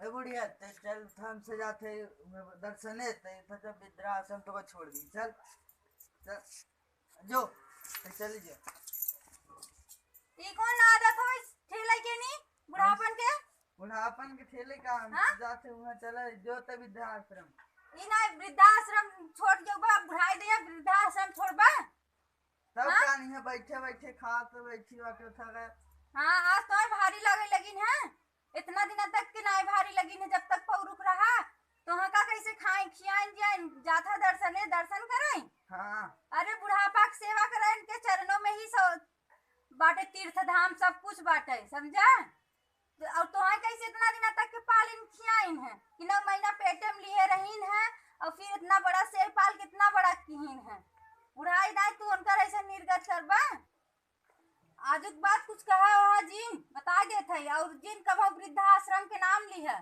ए बुढ़िया चल हम से जाते दर्शने तो जब वृद्धाश्रम तो छोड़ दी। चल चल जो चली जा। ई कौन आदत हो ठेले के नी बुढ़ापन के ठेले का हम जाते वहाँ चला जो तो वृद्धाश्रम ई ना वृद्धाश्रम छोड़ के बुढ़ाई दे वृद्धाश्रम छोड़बा तब का नहीं है बैठे बैठे खात बैठी बाटे था गए। हाँ आज तो भारी लगे लगिन है इतना दिन तक के नाई भारी लगिन है जब तक पौरुक रहा तो हाँ का कैसे खाए खियान जाए जाथा दर्शन करें। हाँ अरे बुढ़ापा की सेवा करें के चरणों में ही बाटे तीर्थ धाम सब कुछ बाटे समझा। और तो कैसे इतना दिन तक के पालिन खियाइन है कि 9 महीना पेटे में लिए रहीन है और फिर इतना बड़ा शेर पाल कितना बड़ा किहीन है बुढ़ाई ना तू उनका ऐसा निर्गत करबा। आजुक बात कुछ कहा वहाँ जिन बता देते और जिन कब वृद्धाश्रम के नाम ली है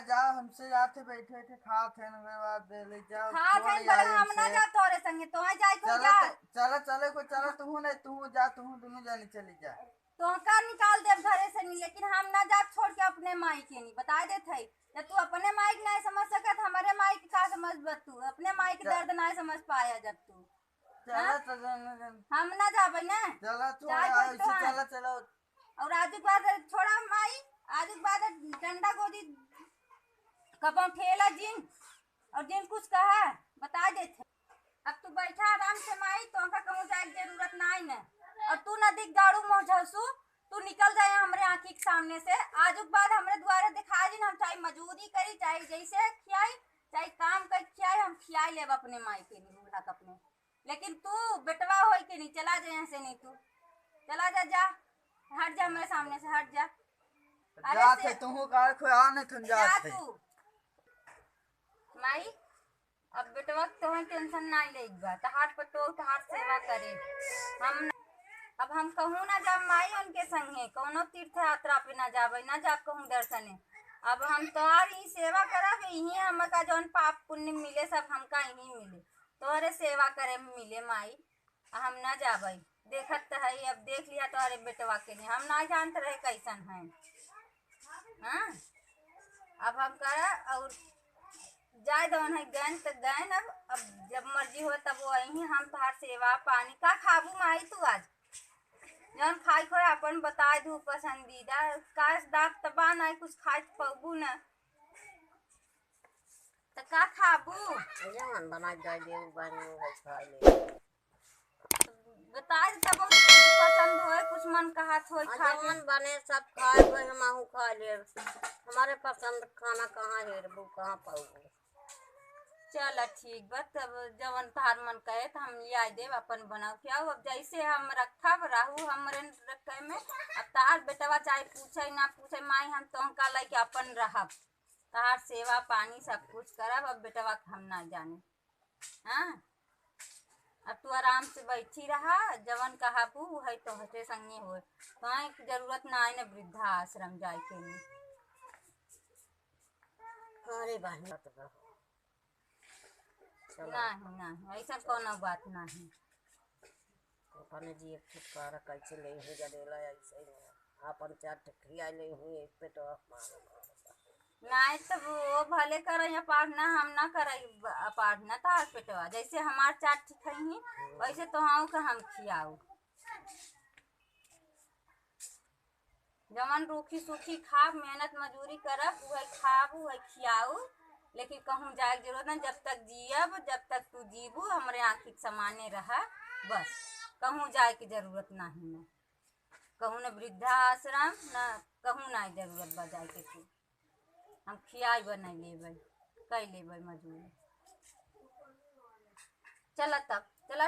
जाओ हमसे जाते बैठे थे खाते हैं बाद दे ले जाओ खाते हैं हम ना जा तोरे संगे तो जाए को जा चलो चले को चलो तू नहीं तू जा तू दोनों जानी चली जा तो का निकाल दे घरे से नहीं लेकिन हम ना जा छोड़ के अपने माई के नहीं बता देते जब तू अपने माई के नहीं समझ सकत हमारे माई के का समझ तू अपने माई के दर्द नहीं समझ पाया जब तू हम ना जाबे ना चलो चलो और आजू बाद छोड़ा माई आजू बाद डंडा गोदी कब ठेला जिन और जिन कुछ कहा बता देते अब तू बैठा आराम से माई तो का कहूँ जाए जरूरत नहीं न और तू नदी गाड़ू मोझसू तू निकल जाए हमरे आँखी के सामने से आजुक बाद हमरे द्वारे दिखा दिन हम चाहे मजूरी करी चाहे जैसे खियाई चाहे काम कर खियाई हम खियाई लेब अपने माई के नहीं बूढ़ा अपने लेकिन तू बेटवा हो के नहीं चला जा यहाँ से नहीं तू चला जा हट जा मेरे सामने से हट जा। जाते तू का कोई आने तुम जाते तू माई अब बेटवा तो टेंशन नहीं लेगा तहार पर तो तहार सेवा करे हम अब हम कहूँ ना जब माई उनके संगे कौनो तीर्थ यात्रा पे ना जाबे ना जा कहूँ दर्शने अब हम तोहार ही सेवा करब यही हमका जौन पाप पुण्य मिले सब हमका यही मिले तोहरे सेवा करे मिले माई हम ना जाबे देखत तो है अब देख लिया तोहरे बेटवा के लिए हम ना जानते रहे कैसन है। हाँ अब हम करा और जाए दौन है गैन तो गैन अब जब मर्जी हो तब वही हम तोहार सेवा पानी का खाबू माई तू आज जौन खाई खोए अपन बता दू पसंदीदा काश दाग तबा ना कुछ खाए पबू न तो का खाबू जवन बना जाए दे बने खा ले बता तब पसंद होए कुछ मन कहा थोई खा जवन बने सब खाए कोई हम खा ले हमारे पसंद खाना कहाँ है रे कहाँ पाऊंगे। चल ठीक बा तब जवन तार मन कहे तो हम ले देव अपन बनाओ क्या अब जैसे हम रखब रहू हमरे रखे में अब तार बेटवा चाहे पूछे ना पूछे माई हम तो का लेके अपन रहब तार सेवा पानी सब कुछ करब अब बेटवा हम ना जाने। हाँ अब तू आराम से बैठी रहा जवन कहाबू है तो हटे संगे हो तो जरूरत ना है न वृद्धाश्रम जाए के लिए। अरे बहन नहीं ऐसा कोनो बात नहीं अपने जी छुटकारा कैसे ले हो जडेला ऐसे अपन चार ठिया ले हुए पेट नहीं तो वो भले करे पाढ़ना हम ना करे पाढ़ना तार पेटवा जैसे हमार चार ठीक ही वैसे तो हाँ का हम खियाऊ जमन रूखी सूखी खाब मेहनत मजूरी करब वही खाब वही खियाऊ लेकिन कहूँ जाए जरूरत न जब तक जियब जब तक तू जीबू हमारे आँखी के समाने रहा बस कहूँ जाए की जरूरत नहीं न कहूँ न वृद्धाश्रम न कहूँ ना जरूरत बजाए के तू हम खियाई बना लेबै कई लेबै मजूरी चल तब चल।